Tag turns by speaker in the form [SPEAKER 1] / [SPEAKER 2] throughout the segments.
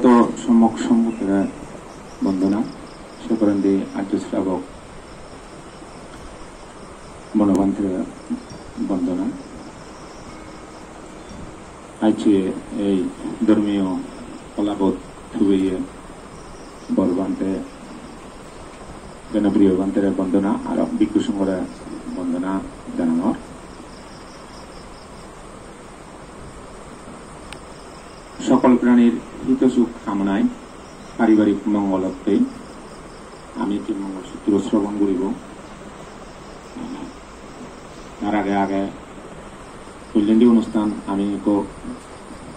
[SPEAKER 1] আগত সম্মুখে বন্দনা সকরন্দি আর্য শ্রাবক বনবান্ধে বন্দনা আইছে এই ধর্মীয় কলাবোধ খুবইয়ে বরবান্তে জনপ্রিয় বান্তের বন্দনা আর বিজ্ঞ সংঘরে বন্দনা জানানোর সকল প্রাণীর হিতসুখ কামনায় পারিবারিক মঙ্গলত্বে আমি একটি মঙ্গলসূত্র শ্রবণ করিব। তার আগে আগে কল্যাণী অনুষ্ঠান আমি এক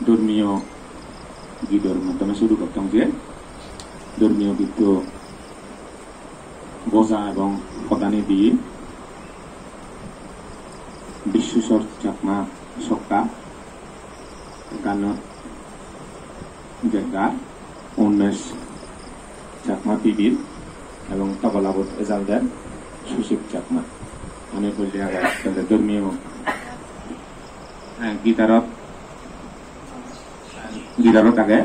[SPEAKER 1] ধর্মীয় গীতের মাধ্যমে শুরু করতাম যে ধর্মীয় গীত বোঝা এবং প্রদানি দিয়ে বিশ্বস্বর চাকমা সক্কা গানত জেগা 19 চাকমা পিবির এবং তবলাবোধ এজালদার সুশীল চাকমা আমি বললি আগে ধর্মীয় গীতারত আগে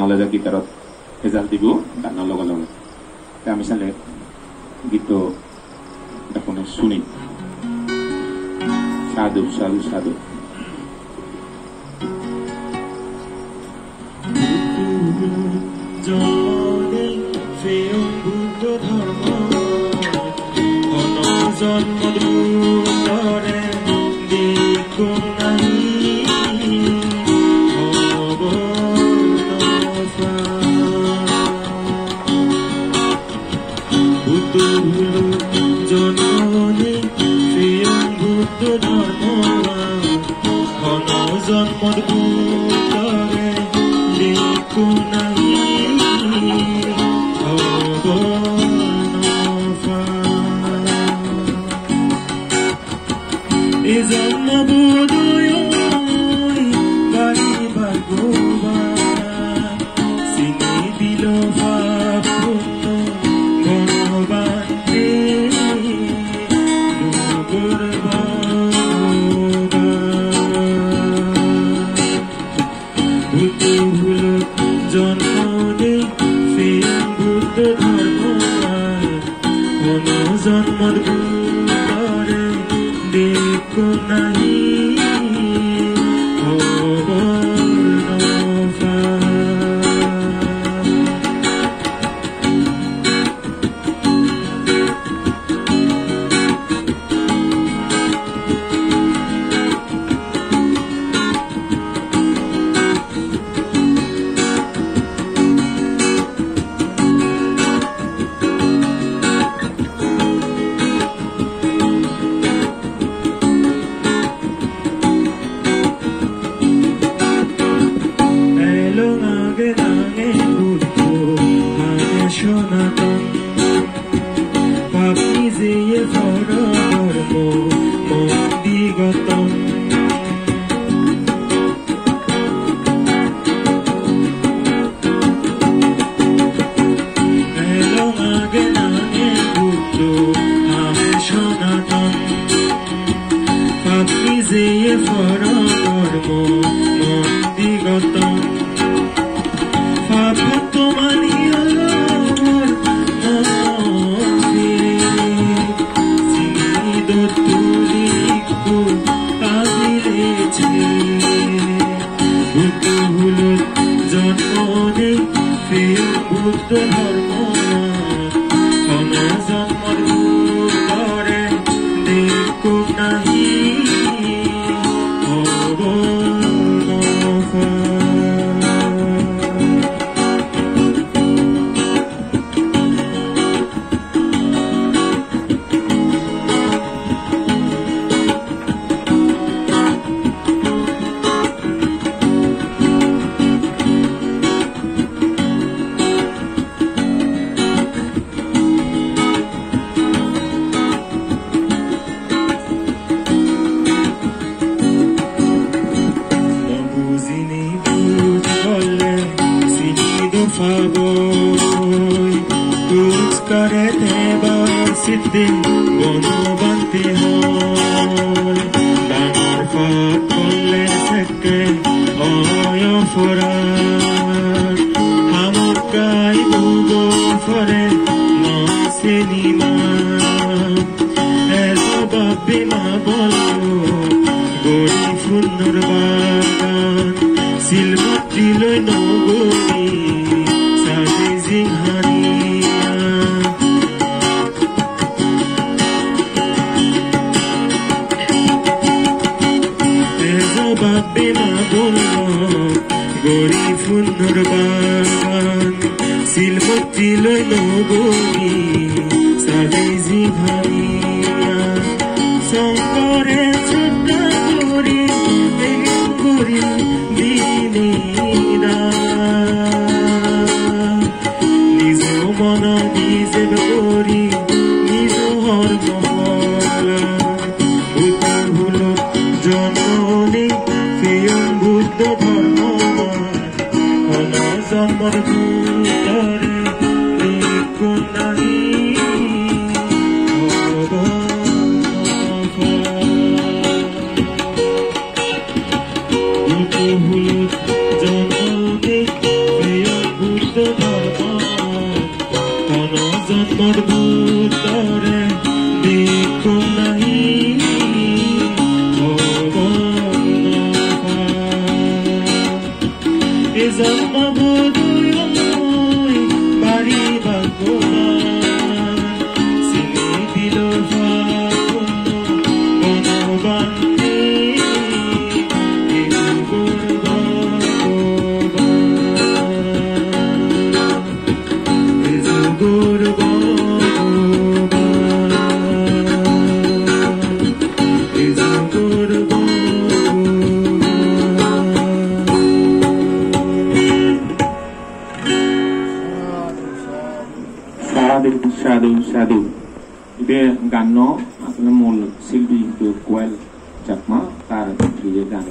[SPEAKER 1] নলেজের গীতারত রেজাল্ট দিব গানের লগে লগে আমি চালে গীত এখন শুনি। সাধু সাধু সাধু
[SPEAKER 2] Forar জানি মা এত বাপে মা বললো গরিব সুন্দর বাগান শিলমাটি লৈ নগরী সাজে জিংহারিয়া এত বাপে মা বললো গরিব সুন্দর বাগান শিলমাটি লৈ নগরী সাজে জিংহারিয়া শঙ্করে চিন্তা করি করি দিনীরা নিজ মন নিজে করি নিজ হরমহলা ভূল জননী প্রিয়ম বুদ্ধ ধর্ম জন্মর ভিতরে নাই জন্মর ভিতরে দেখো নাই এ জন্ম বোধই বাড়ি বাগোয়ান চিনি দিল বনবান্তি
[SPEAKER 1] সাধু সাধু ইবে গান আসলে মূল শিল্পী কোয়েল চাকমা তার গান